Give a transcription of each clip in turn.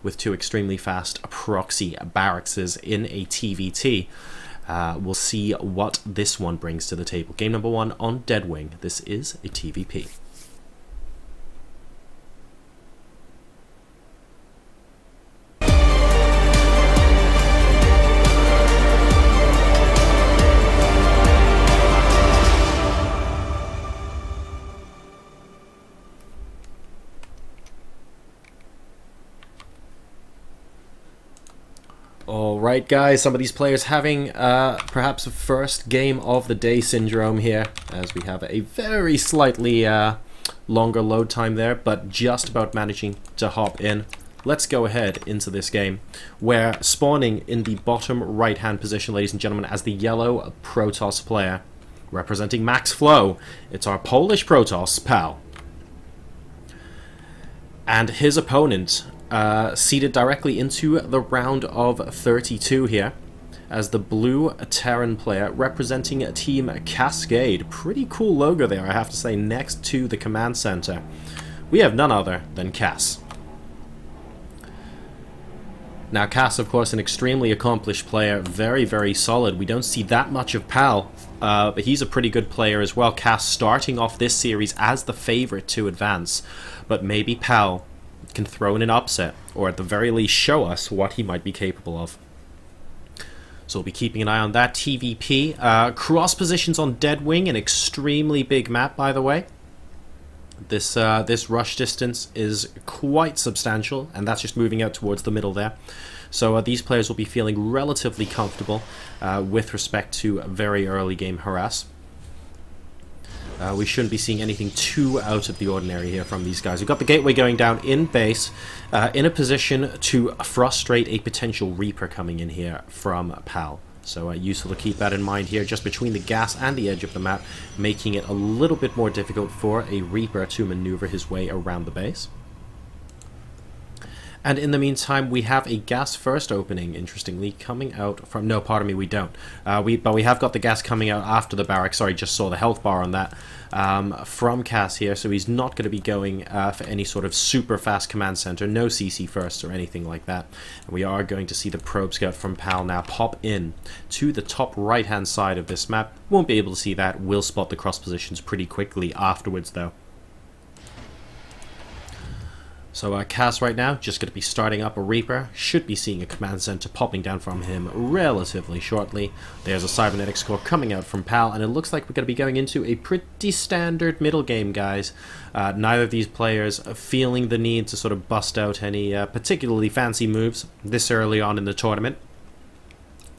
with two extremely fast proxy barracks in a TvT. We'll see what this one brings to the table. Game number 1 on Deadwing. This is a TVP. Alright guys, some of these players having perhaps a first game of the day syndrome here, as we have a very slightly longer load time there, but just about managing to hop in. Let's go ahead into this game, where spawning in the bottom right hand position, ladies and gentlemen, as the yellow Protoss player, representing Max Flow, it's our Polish Protoss pal. And his opponent seeded directly into the round of 32 here, as the blue Terran player representing Team Cascade. Pretty cool logo there, I have to say, next to the command center. We have none other than Cass. Now Cass, of course, an extremely accomplished player, very, very solid. We don't see that much of Pal, but he's a pretty good player as well. Cass starting off this series as the favorite to advance, but maybe Pal can throw in an upset, or at the very least show us what he might be capable of. So we'll be keeping an eye on that. TVP, cross positions on Deadwing, an extremely big map, by the way. This rush distance is quite substantial, and that's just moving out towards the middle there. So these players will be feeling relatively comfortable with respect to very early game harass. We shouldn't be seeing anything too out of the ordinary here from these guys. We've got the gateway going down in base, in a position to frustrate a potential Reaper coming in here from Pal. So useful to keep that in mind here, just between the gas and the edge of the map, making it a little bit more difficult for a Reaper to maneuver his way around the base. And in the meantime, we have a gas first opening, interestingly, coming out from... No, pardon me, we don't. But we have got the gas coming out after the barrack. Sorry, just saw the health bar on that. From Cass here, so he's not going to be going for any sort of super fast command center. No CC first or anything like that. And we are going to see the probe scout from Pal now pop in to the top right-hand side of this map. Won't be able to see that. Will spot the cross positions pretty quickly afterwards, though. So Cass right now, just going to be starting up a Reaper. Should be seeing a command center popping down from him relatively shortly. There's a cybernetics core coming out from Pal, and it looks like we're going to be going into a pretty standard middle game, guys. Neither of these players are feeling the need to sort of bust out any particularly fancy moves this early on in the tournament.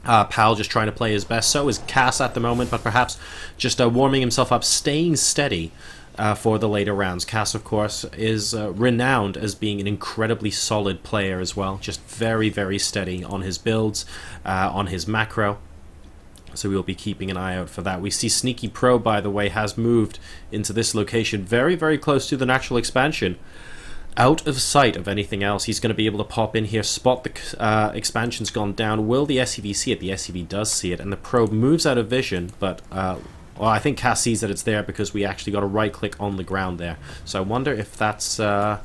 Pal just trying to play his best. So is Cass at the moment, but perhaps just warming himself up, staying steady for the later rounds. Cass, of course, is renowned as being an incredibly solid player as well. Just very, very steady on his builds, on his macro. So we'll be keeping an eye out for that. We see Sneaky Pro, by the way, has moved into this location very, very close to the natural expansion. Out of sight of anything else. He's going to be able to pop in here, spot the expansion's gone down. Will the SCV see it? The SCV does see it, and the probe moves out of vision, but... well, I think Cass sees that it's there because we actually got a right-click on the ground there. So I wonder if that's a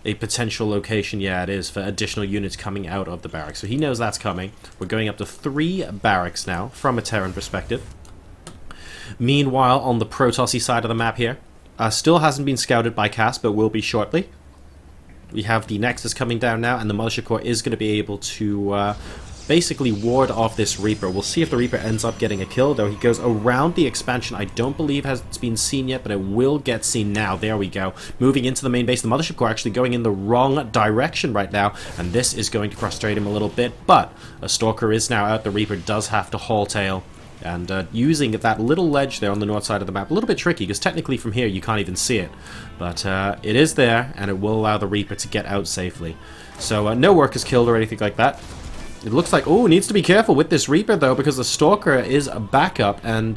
potential location. Yeah, it is, for additional units coming out of the barracks. So he knows that's coming. We're going up to 3 barracks now, from a Terran perspective. Meanwhile, on the Protossy side of the map here, still hasn't been scouted by Cass, but will be shortly. We have the Nexus coming down now, and the Militia Corps is going to be able to... basically ward off this Reaper. We'll see if the Reaper ends up getting a kill, though. He goes around the expansion. I don't believe has been seen yet, but it will get seen now. There we go. Moving into the main base. The Mothership Core actually going in the wrong direction right now, and this is going to frustrate him a little bit, but a Stalker is now out. The Reaper does have to haul tail, and using that little ledge there on the north side of the map. A little bit tricky, because technically from here you can't even see it, but it is there, and it will allow the Reaper to get out safely. So no workers killed or anything like that. It looks like, oh, needs to be careful with this Reaper, though, because the Stalker is a backup, and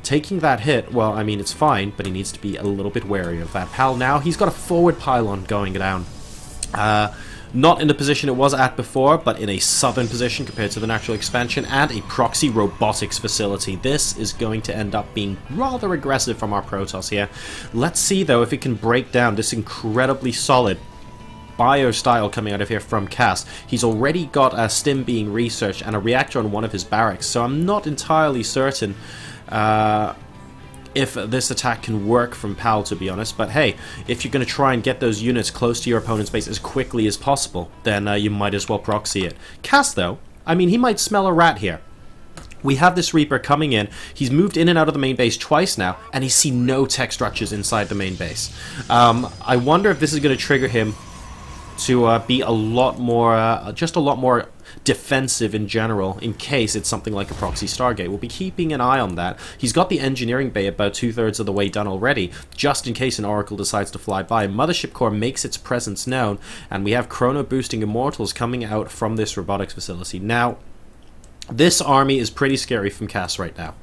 taking that hit, well, I mean, it's fine, but he needs to be a little bit wary of that. Pal now, he's got a forward pylon going down. Not in the position it was at before, but in a southern position compared to the natural expansion, and a proxy robotics facility. This is going to end up being rather aggressive from our Protoss here. Let's see, though, if it can break down this incredibly solid bio style coming out of here from Cass. He's already got a stim being researched and a reactor on one of his barracks, so I'm not entirely certain if this attack can work from PAL, to be honest. But hey, if you're going to try and get those units close to your opponent's base as quickly as possible, then you might as well proxy it. Cass, though, I mean, he might smell a rat here. We have this Reaper coming in. He's moved in and out of the main base twice now, and he's seen no tech structures inside the main base. I wonder if this is going to trigger him to be a lot more, just a lot more defensive in general, in case it's something like a proxy Stargate. We'll be keeping an eye on that. He's got the engineering bay about 2/3 of the way done already, just in case an Oracle decides to fly by. Mothership Core makes its presence known, and we have chrono boosting Immortals coming out from this robotics facility. Now, this army is pretty scary from Cass right now.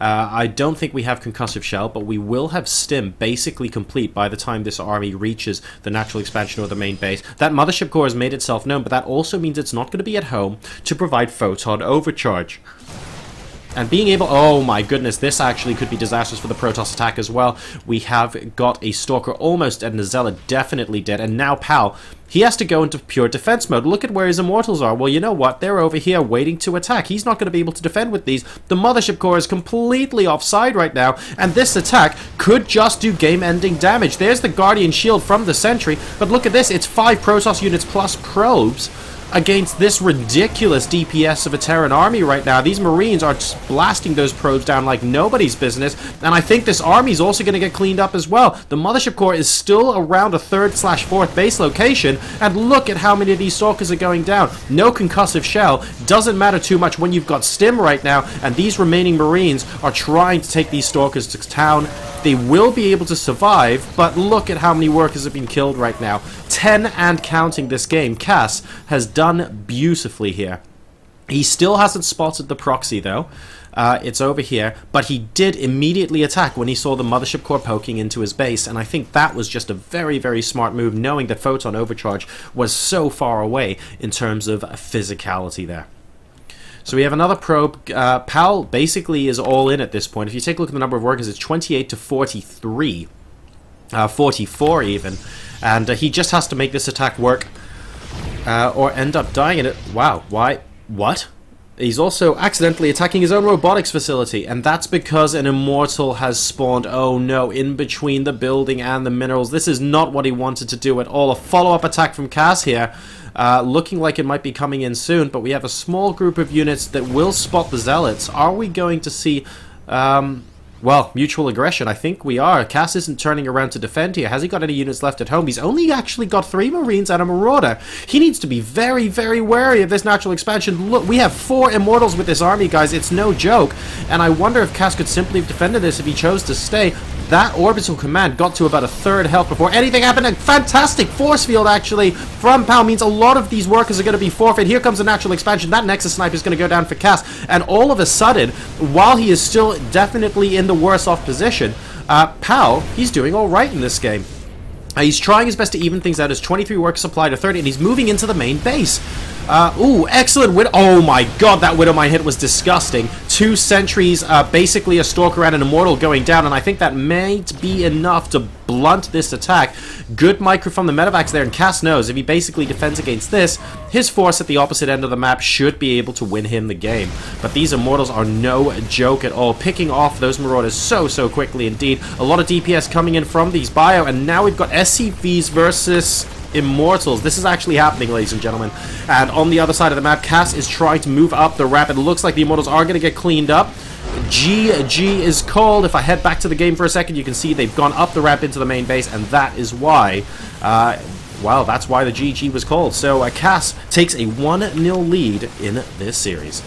I don't think we have Concussive Shell, but we will have Stim basically complete by the time this army reaches the natural expansion or the main base. That Mothership Core has made itself known, but that also means it's not going to be at home to provide Photon Overcharge. And being able... oh my goodness, this actually could be disastrous for the Protoss attack as well. We have got a Stalker almost dead and a Zealot definitely dead, and now PAL, he has to go into pure defense mode. Look at where his Immortals are. Well, you know what? They're over here waiting to attack. He's not going to be able to defend with these. The Mothership Core is completely offside right now, and this attack could just do game-ending damage. There's the Guardian Shield from the Sentry, but look at this. It's 5 Protoss units plus probes against this ridiculous DPS of a Terran army right now. These Marines are just blasting those probes down like nobody's business, and I think this army is also going to get cleaned up as well. The Mothership Core is still around a 3rd/4th base location, and look at how many of these Stalkers are going down. No Concussive Shell. Doesn't matter too much when you've got Stim right now, and these remaining Marines are trying to take these Stalkers to town. They will be able to survive, but look at how many workers have been killed right now. 10 and counting this game. Cass has done beautifully here. He still hasn't spotted the proxy, though. It's over here, but he did immediately attack when he saw the Mothership Core poking into his base, and I think that was just a very, very smart move, knowing that Photon Overcharge was so far away in terms of physicality there. So we have another probe. PAL basically is all in at this point. If you take a look at the number of workers, it's 28 to 43. 44 even. And he just has to make this attack work or end up dying in it. Wow, why? What? He's also accidentally attacking his own robotics facility, and that's because an Immortal has spawned, oh no, in between the building and the minerals. This is not what he wanted to do at all. A follow-up attack from Cass here. Looking like it might be coming in soon, but we have a small group of units that will spot the Zealots. Are we going to see, well, mutual aggression? I think we are. Cass isn't turning around to defend here. Has he got any units left at home? He's only actually got 3 Marines and a Marauder. He needs to be very, very wary of this natural expansion. Look, we have 4 Immortals with this army, guys. It's no joke. And I wonder if Cass could simply have defended this if he chose to stay. That orbital command got to about a 3rd health before anything happened. A fantastic force field, actually, from PAL means a lot of these workers are going to be forfeit. Here comes the natural expansion. That Nexus Sniper is going to go down for Cass. And all of a sudden, while he is still definitely in the worse off position, PAL, he's doing all right in this game. He's trying his best to even things out. His 23 work supply to 30, and he's moving into the main base. Ooh, excellent Widow. Oh my god, that Widowmine hit was disgusting. 2 sentries, basically a Stalker and an Immortal going down, and I think that might be enough to blunt this attack. Good micro from the Medivacs there, and Cass knows if he basically defends against this, his force at the opposite end of the map should be able to win him the game. But these Immortals are no joke at all, picking off those Marauders so quickly indeed. A lot of DPS coming in from these bio, and now we've got SCVs versus Immortals. This is actually happening, ladies and gentlemen. And on the other side of the map, Cass is trying to move up the ramp. It looks like the Immortals are going to get cleaned up. GG is called. If I head back to the game for a second, you can see they've gone up the ramp into the main base, and that is why, well, that's why the GG was called. So Cass takes a 1-0 lead in this series.